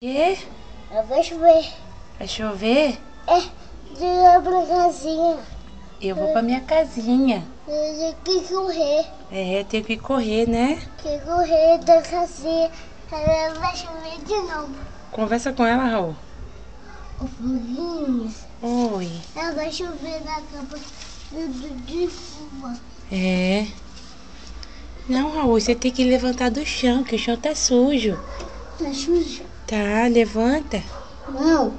Quê? Vai chover. Vai chover? É, de ir pra casinha. Eu vou pra minha casinha. Tem que correr. É, tenho que correr, né? Tem que correr da casinha. Ela vai chover de novo. Conversa com ela, Raul. O foguinho. Oi. Ela vai chover na cama de chuva. É. Não, Raul, você tem que levantar do chão, que o chão tá sujo. Tá sujo? Tá, levanta. Não.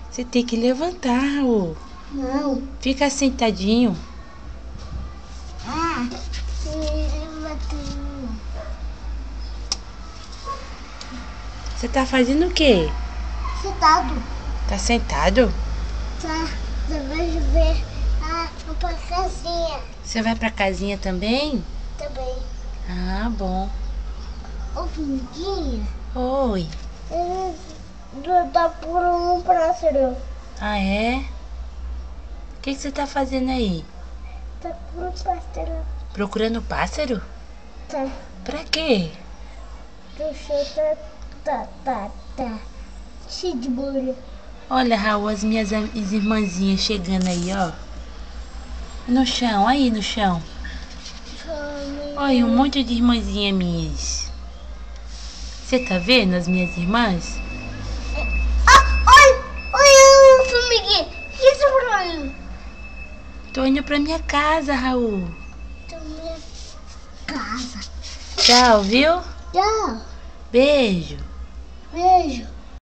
Você tem que levantar, Raul. Não. Fica sentadinho. Ah. Levantou. Você tá fazendo o quê? Sentado. Tá sentado? Tá. Vai chover. Ah, vou pra casinha. Você vai pra casinha também? Também. Ah, bom. O foguinho. Oi. Ele tá por um pássaro. Ah, é? O que você tá fazendo aí? Tá por um pássaro. Procurando pássaro? Tá. Pra quê? Do chão tá. Cheio de bolha. Olha, Raul, as minhas irmãzinhas chegando aí, ó. No chão, aí no chão. Olha, um monte de irmãzinhas minhas. Você tá vendo as minhas irmãs? Olha o formiguinho. O que você falou? Tô indo pra minha casa, Raul. Tô minha casa. Tchau, viu? Tchau. Beijo. Beijo.